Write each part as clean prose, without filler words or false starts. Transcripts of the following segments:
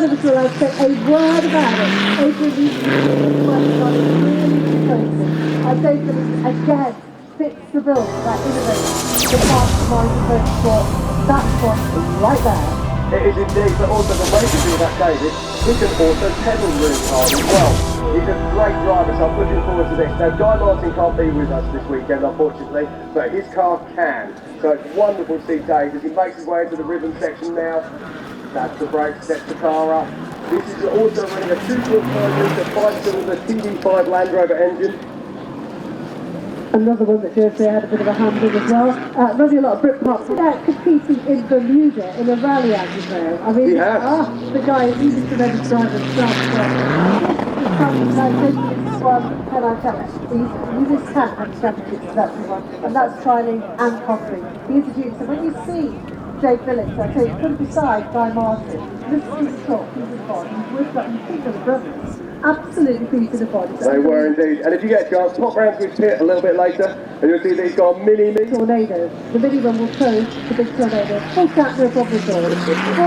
None of us were allowed to say a word about it. Adrian Newton working on it really closely. And Dave Billings again fits the bill for that innovation, the mastermind of motorsport. That's one right there. It is indeed, but also the way to do that, David, he can also pedal really hard as well. He's a great driver, so I'm looking forward to this. Now, Guy Martin can't be with us this weekend, unfortunately, but his car can. So it's wonderful to see Dave as he makes his way into the ribbon section now. That's the brake, sets the car up. This is also running a 2.5 litre 5-cylinder TD5 Landrover engine. Another one that Jersey had a bit of a hand in as well. Running a lot of Britpart. Competing in Bermuda in a rally, as you know. I mean, the guy, he's a tremendous driver himself. He's his tank and championships, that's the one. And that's trialing and conquering. He's a genius. So when you see Dave Billings, I tell you, put him beside Guy Martin. This is his talk, he's his body. He's with them, you think of the brothers. Absolutely beat to the body. They were indeed. And if you get a chance, pop round to his pit a little bit later, and you'll see that he's got a mini tornado. The mini one will close the big tornado. Full tap, no problem at all. 4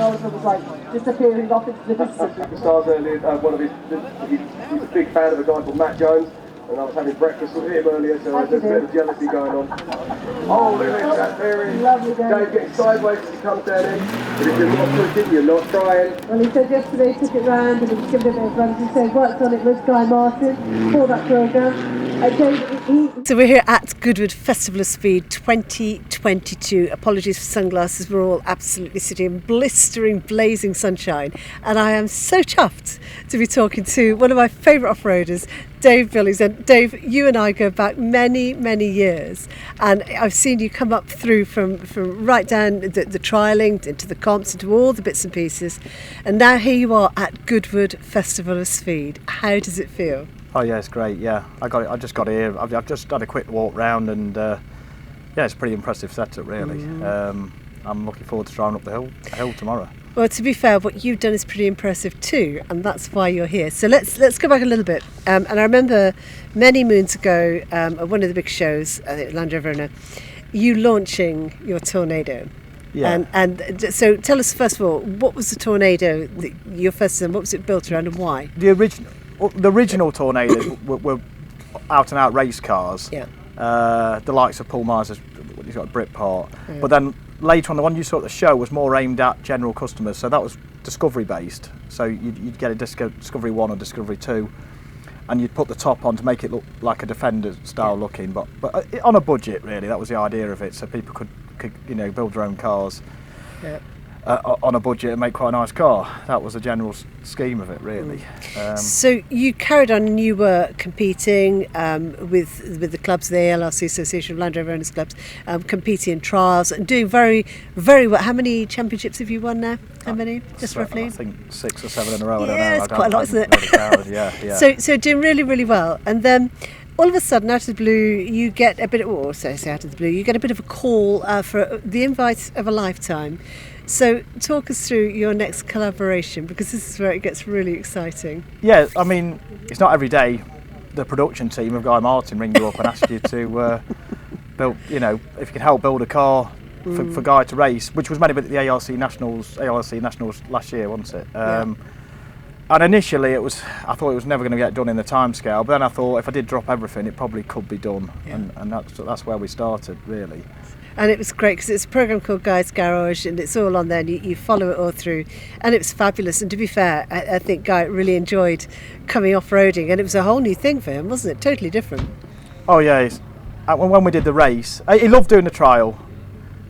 hours, was like disappearing off into the distance. Stars earlier, one of he's a big fan of a guy called Matt Jones. And I was having breakfast with him earlier, so there's a bit of jealousy going on. Oh, there is that, there is. Lovely day. Dave getting sideways as he comes down in. But if you're not pushing, you're not trying. Well, he said yesterday he took it round and he was giving it a bit of run. He said worked on it with Guy Martin for that programme. So we're here at Goodwood Festival of Speed 2022. Apologies for sunglasses, we're all absolutely sitting in blistering, blazing sunshine. And I am so chuffed to be talking to one of my favourite off-roaders, Dave Billings. And Dave, you and I go back many, many years. And I've seen you come up through from right down the trialling into the comps, into all the bits and pieces. And now here you are at Goodwood Festival of Speed. How does it feel? Oh yeah, it's great. Yeah, I just got here. I've just had a quick walk round, and yeah, it's a pretty impressive setup, really. I'm looking forward to driving up the hill tomorrow. Well, to be fair, what you've done is pretty impressive too, and that's why you're here. So let's go back a little bit. And I remember many moons ago at one of the big shows, I think Landrover, you launching your Tornado. Yeah. And so tell us first of all, what was the Tornado? Your first one, what was it built around, and why? The original Tornadoes were out and out race cars. Yeah. The likes of Paul Myers, he's got a Britpart. Yeah. But then later on, the one you saw at the show was more aimed at general customers. So that was Discovery based. So you'd get a Discovery 1 or Discovery 2, and you'd put the top on to make it look like a Defender style looking. But on a budget, really, that was the idea of it. So people could build their own cars. Yeah. On a budget and make quite a nice car. That was the general scheme of it, really. So you carried on and you were competing with the clubs, the ALRC Association of Land Rover Owners Clubs, competing in trials and doing very, very well. How many championships have you won now? How many? Just roughly? I think 6 or 7 in a row. Yeah, I don't know. it's quite a lot, isn't it? Yeah. So doing really, really well. And then all of a sudden, out of the blue, you get a bit of, out of the blue, you get a bit of a call for the invite of a lifetime. So talk us through your next collaboration, because this is where it gets really exciting. Yeah, I mean, it's not every day the production team of Guy Martin ring you up and ask you to build, if you can help build a car for Guy to race, which was meant to be at the ALC Nationals last year, wasn't it? And initially I thought it was never going to get done in the timescale, but then I thought if I did drop everything, it probably could be done, and that's where we started, really. And it was great because it's a programme called Guy's Garage, and it's all on there, and you follow it all through, and it was fabulous. And to be fair, I think Guy really enjoyed coming off-roading, and it was a whole new thing for him, wasn't it? Totally different. Oh yeah, when we did the race, he loved doing the trial.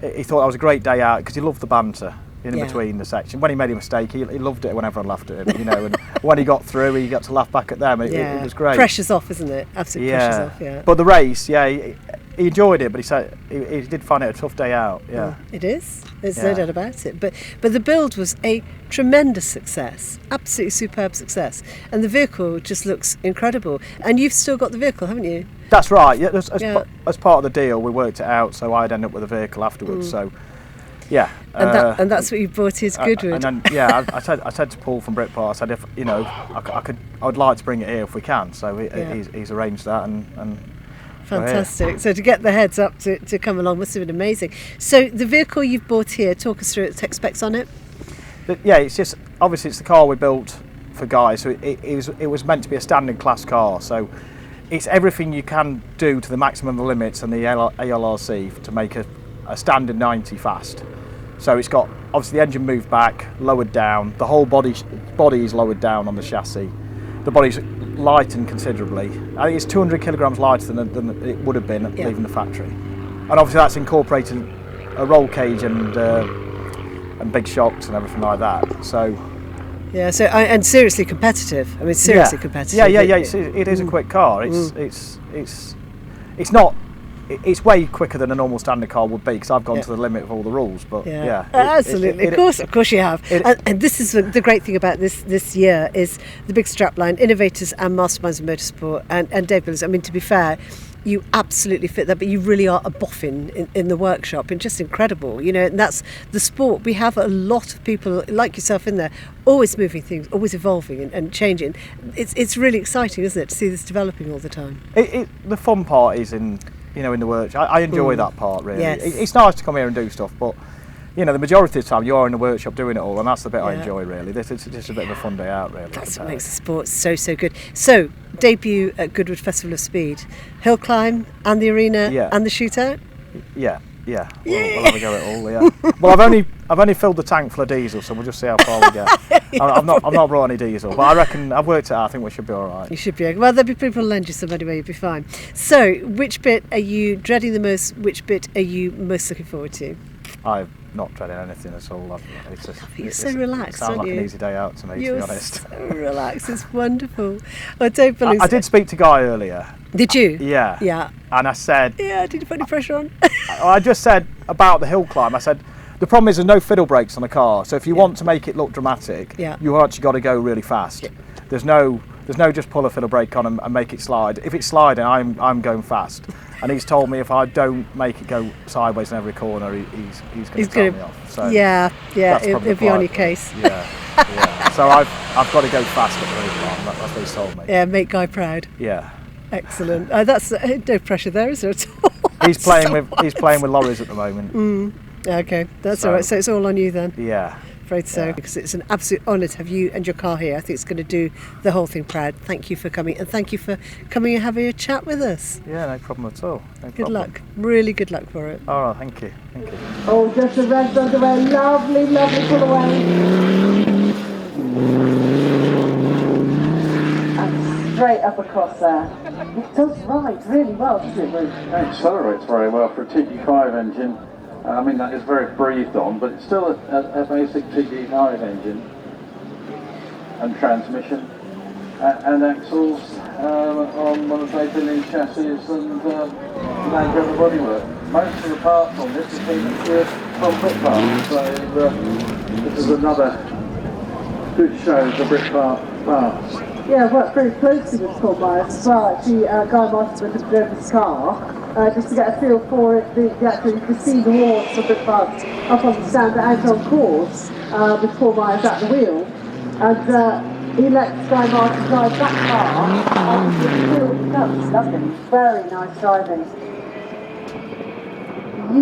He thought that was a great day out because he loved the banter in between the section. When he made a mistake, he loved it when everyone laughed at him, and when he got through, he got to laugh back at them. It was great. Pressure's off, isn't it? Absolutely pressure's off, yeah. But the race, he enjoyed it, but he said he did find it a tough day out. Yeah, it is. There's no doubt about it. But the build was a tremendous success, absolutely superb success, and the vehicle just looks incredible. And you've still got the vehicle, haven't you? That's right. Yeah, as part of the deal, we worked it out, so I'd end up with a vehicle afterwards. So, yeah. And that's what you brought here to Goodwood. And then, I said to Paul from Britpart, I said if I would like to bring it here if we can. So he's arranged that, and Fantastic. So to get the heads up to come along must have been amazing. So the vehicle you've bought here, talk us through it, tech specs on it. Yeah, it's just, obviously it's the car we built for Guy, so it was meant to be a standard class car, so it's everything you can do to the maximum limits and the ALRC to make a standard 90 fast. So it's got, obviously the engine moved back, lowered down, the whole body is lowered down on the chassis. The body's lightened considerably. I think it's 200 kilograms lighter than it would have been leaving the factory. And obviously that's incorporating a roll cage and big shocks and everything like that. So yeah, so and seriously competitive. I mean, seriously competitive. Yeah. It is a quick car. It's not. It's way quicker than a normal standard car would be because I've gone to the limit of all the rules. But absolutely, of course you have. And this is the great thing about this year is the big strapline, innovators and masterminds of motorsport. And Dave Billings, I mean, to be fair, you absolutely fit that, but you really are a boffin in the workshop and just incredible, you know, and that's the sport. We have a lot of people like yourself in there, always moving things, always evolving and changing. It's really exciting, isn't it, to see this developing all the time? The fun part is in the workshop. I enjoy that part, really. Yes. It's nice to come here and do stuff, but the majority of the time you are in the workshop doing it all, and that's the bit I enjoy, really. It's just a bit of a fun day out, really. That's what makes the sport so good. So, debut at Goodwood Festival of Speed, hill climb and the arena and the shootout? Yeah. We'll have a go at all, yeah. Well, I've only filled the tank full of diesel, so we'll just see how far we get. I've not brought any diesel, but I reckon I've worked it out. I think we should be all right. You should be. Well, there'll be people lend you some anyway. You'll be fine. So, which bit are you dreading the most? Which bit are you most looking forward to? I'm not dreading anything at all. You're so relaxed, aren't you? Sounds like an easy day out to me, to be honest. So relaxed. It's wonderful. Well, Dave Billings, I did speak to Guy earlier. Did you? Yeah. Yeah. And I said... Yeah, did you put any pressure on? I just said about the hill climb, I said, the problem is there's no fiddle brakes on the car, so if you want to make it look dramatic, you actually got to go really fast. Yeah. There's no just pull a fiddle brake on and make it slide. If it's sliding, I'm going fast. And he's told me if I don't make it go sideways in every corner, he's going to tell me off. So he'll be on your case. Yeah. So I've got to go fast at the hill climb. That's what he's told me. Yeah, make Guy proud. Yeah. Excellent. That's no pressure there, is there at all? He's playing with lorries at the moment. Okay, that's all right. So it's all on you then. Yeah. Afraid so, because it's an absolute honour to have you and your car here. I think it's going to do the whole thing proud. Thank you for coming, and thank you for coming and having a chat with us. Yeah, no problem at all. Good luck. Really good luck for it. All right, thank you. Oh, just the revs underway. Lovely pull away. And straight up across there. It does ride really well, doesn't it, Bruce? It accelerates very well for a TD5 engine. I mean, that is very breathed on, but it's still a basic TD5 engine and transmission and axles on one of Dave Billings chassis and Landrover bodywork. Most of the parts on this have been procured from Britpart, so this is another good show of the Britpart parts. Yeah, I worked very closely with Paul Myers as well. Actually, Guy Martin had driven his car just to get a feel for it. To see the walls of the parts up on the stand out on course with Paul Myers at the wheel. And he let Guy Martin drive that car on the field. That was lovely. Very nice driving.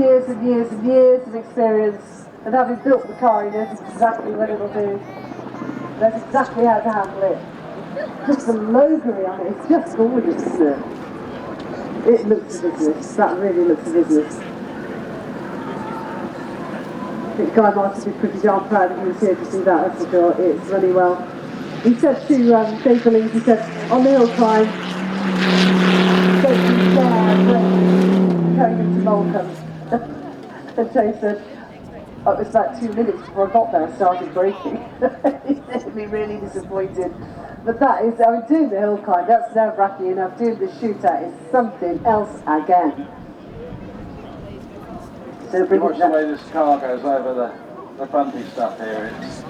Years and years and years of experience, and having built the car, he knows exactly what it'll do. Knows exactly how to handle it. Just the logo on it, it's just gorgeous, isn't it? It looks a business, that really looks a business. I think Guy Martin would be pretty darn proud if he was here to see that, that's for sure. It's running well. He said to Dave Billings, he said, on the hill climb, going into Malcolm. And Jay said, it was about 2 minutes before I got there, I started braking. He said he'd be really disappointed. But that is, I mean, doing the hill climb, that's nerve-wracking enough. Doing the shootout is something else again. So Watch the way this car goes over the bumpy stuff here. It's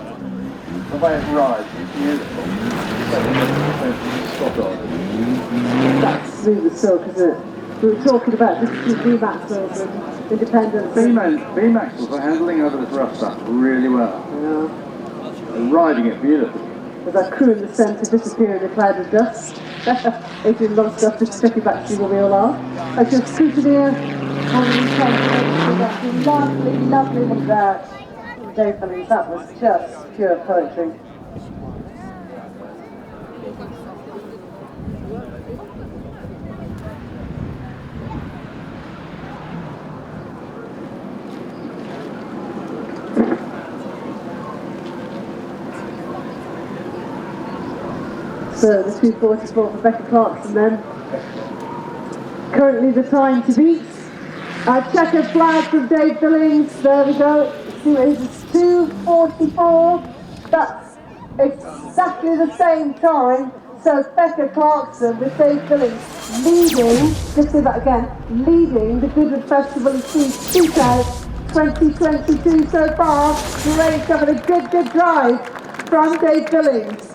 the way it rides, it's beautiful. Spot on. That's smooth as silk, isn't it? We were talking about this VMAX and independence. VMAXs are handling over this rough stuff really well. Yeah. And riding it beautifully. There's that crew in the centre disappearing in a cloud of dust. Adrian loves stuff, just stepping back to see where we all are. That's your souvenir on the weekend. That's lovely, lovely one there. Dave Billings, that was just pure poetry. So the 2:44 for Becca Clarkson then. Currently the time to beat. Checkered flag from Dave Billings. There we go. See what it is, 2:44. That's exactly the same time. So Becca Clarkson with Dave Billings leading, let's do that again, leading the Goodwood Festival of Speed 2022 so far. Great, having a good drive from Dave Billings.